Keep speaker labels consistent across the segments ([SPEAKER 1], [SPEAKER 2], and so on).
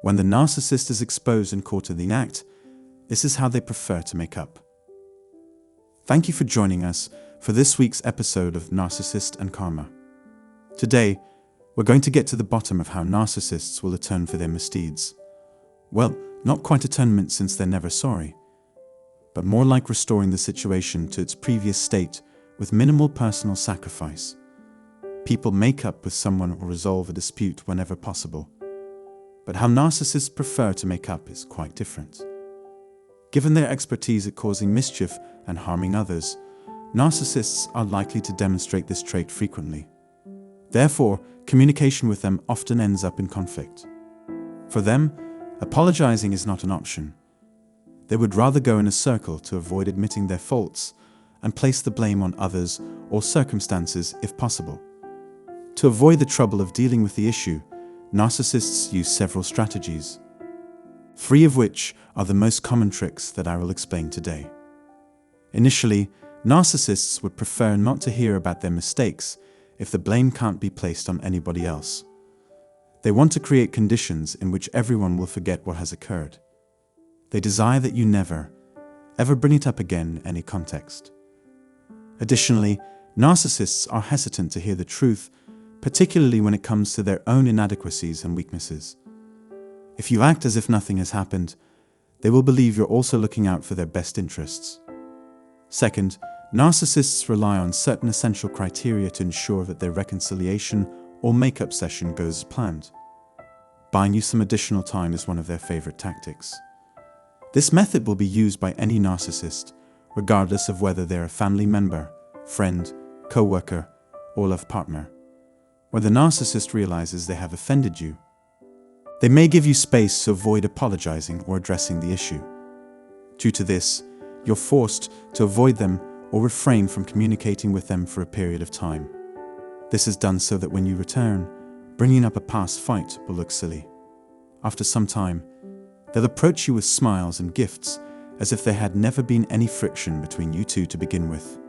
[SPEAKER 1] When the narcissist is exposed and caught in the act, this is how they prefer to make up. Thank you for joining us for this week's episode of Narcissist and Karma. Today, we're going to get to the bottom of how narcissists will atone for their misdeeds. Well, not quite atonement since they're never sorry, but more like restoring the situation to its previous state with minimal personal sacrifice. People make up with someone or resolve a dispute whenever possible. But how narcissists prefer to make up is quite different. Given their expertise at causing mischief and harming others, narcissists are likely to demonstrate this trait frequently. Therefore, communication with them often ends up in conflict. For them, apologizing is not an option. They would rather go in a circle to avoid admitting their faults and place the blame on others or circumstances if possible. To avoid the trouble of dealing with the issue, narcissists use several strategies, 3 of which are the most common tricks that I will explain today. Initially, narcissists would prefer not to hear about their mistakes if the blame can't be placed on anybody else. They want to create conditions in which everyone will forget what has occurred. They desire that you never, ever bring it up again in any context. Additionally, narcissists are hesitant to hear the truth, particularly when it comes to their own inadequacies and weaknesses. If you act as if nothing has happened, they will believe you're also looking out for their best interests. Second, narcissists rely on certain essential criteria to ensure that their reconciliation or makeup session goes as planned. Buying you some additional time is one of their favorite tactics. This method will be used by any narcissist, regardless of whether they're a family member, friend, co-worker, or love partner. When the narcissist realizes they have offended you, they may give you space to avoid apologizing or addressing the issue. Due to this, you're forced to avoid them or refrain from communicating with them for a period of time. This is done so that when you return, bringing up a past fight will look silly. After some time, they'll approach you with smiles and gifts as if there had never been any friction between you two to begin with.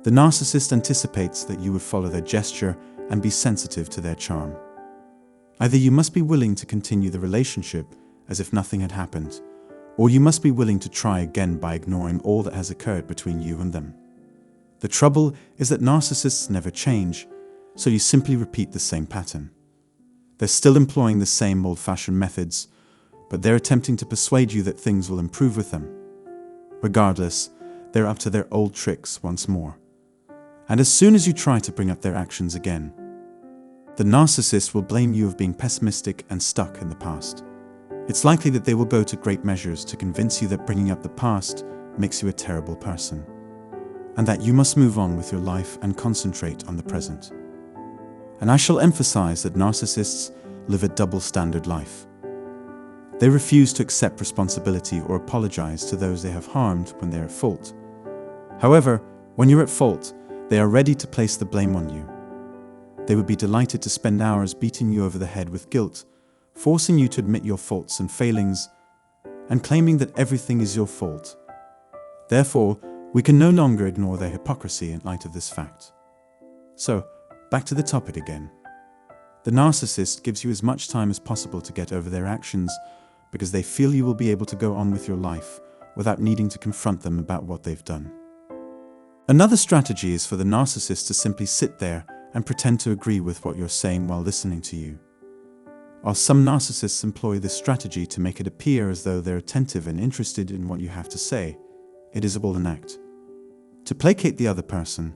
[SPEAKER 1] The narcissist anticipates that you would follow their gesture and be sensitive to their charm. Either you must be willing to continue the relationship as if nothing had happened, or you must be willing to try again by ignoring all that has occurred between you and them. The trouble is that narcissists never change, so you simply repeat the same pattern. They're still employing the same old-fashioned methods, but they're attempting to persuade you that things will improve with them. Regardless, they're up to their old tricks once more. And as soon as you try to bring up their actions again, the narcissist will blame you of being pessimistic and stuck in the past. It's likely that they will go to great measures to convince you that bringing up the past makes you a terrible person, and that you must move on with your life and concentrate on the present. And I shall emphasize that narcissists live a double-standard life. They refuse to accept responsibility or apologize to those they have harmed when they're at fault. However, when you're at fault, they are ready to place the blame on you. They would be delighted to spend hours beating you over the head with guilt, forcing you to admit your faults and failings, and claiming that everything is your fault. Therefore, we can no longer ignore their hypocrisy in light of this fact. So, back to the topic again. The narcissist gives you as much time as possible to get over their actions because they feel you will be able to go on with your life without needing to confront them about what they've done. Another strategy is for the narcissist to simply sit there and pretend to agree with what you're saying while listening to you. While some narcissists employ this strategy to make it appear as though they're attentive and interested in what you have to say, it is all an act. To placate the other person,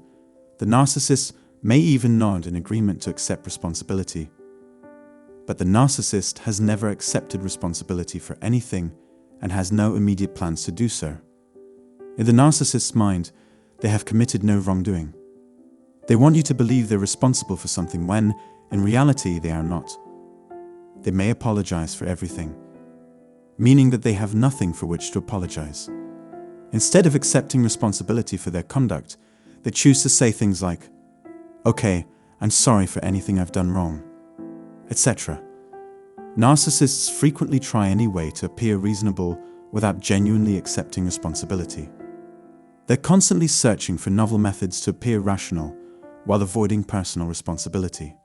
[SPEAKER 1] the narcissist may even nod in agreement to accept responsibility. But the narcissist has never accepted responsibility for anything and has no immediate plans to do so. In the narcissist's mind, they have committed no wrongdoing. They want you to believe they're responsible for something when, in reality, they are not. They may apologize for everything, meaning that they have nothing for which to apologize. Instead of accepting responsibility for their conduct, they choose to say things like, "Okay, I'm sorry for anything I've done wrong," etc. Narcissists frequently try any way to appear reasonable without genuinely accepting responsibility. They're constantly searching for novel methods to appear rational while avoiding personal responsibility.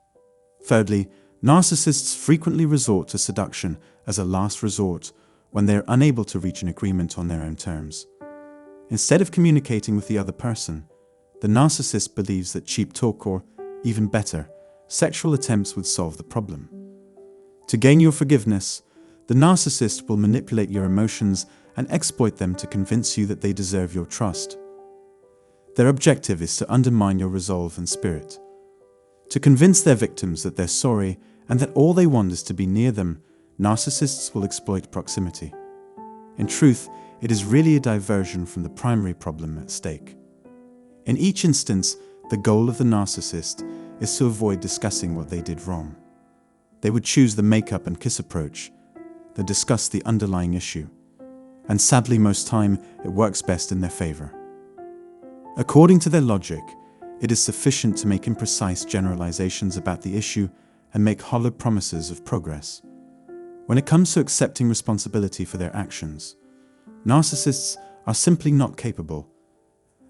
[SPEAKER 1] Thirdly, Narcissists frequently resort to seduction as a last resort when they are unable to reach an agreement on their own terms. Instead of communicating with the other person, the narcissist believes that cheap talk or, even better, sexual attempts would solve the problem. To gain your forgiveness, the narcissist will manipulate your emotions and exploit them to convince you that they deserve your trust. Their objective is to undermine your resolve and spirit. To convince their victims that they're sorry and that all they want is to be near them, narcissists will exploit proximity. In truth, it is really a diversion from the primary problem at stake. In each instance, the goal of the narcissist is to avoid discussing what they did wrong. They would choose the make-up and kiss approach. They discuss the underlying issue. And sadly, most time, it works best in their favor. According to their logic, it is sufficient to make imprecise generalizations about the issue and make hollow promises of progress. When it comes to accepting responsibility for their actions, narcissists are simply not capable,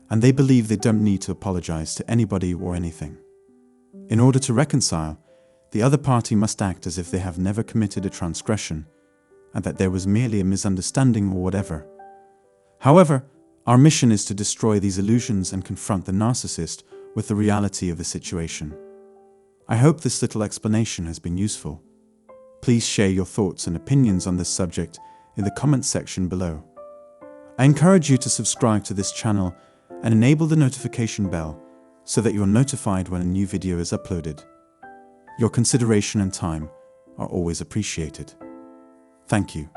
[SPEAKER 1] and they believe they don't need to apologize to anybody or anything. In order to reconcile, the other party must act as if they have never committed a transgression and that there was merely a misunderstanding or whatever. However, our mission is to destroy these illusions and confront the narcissist with the reality of the situation. I hope this little explanation has been useful. Please share your thoughts and opinions on this subject in the comments section below. I encourage you to subscribe to this channel and enable the notification bell so that you're notified when a new video is uploaded. Your consideration and time are always appreciated. Thank you.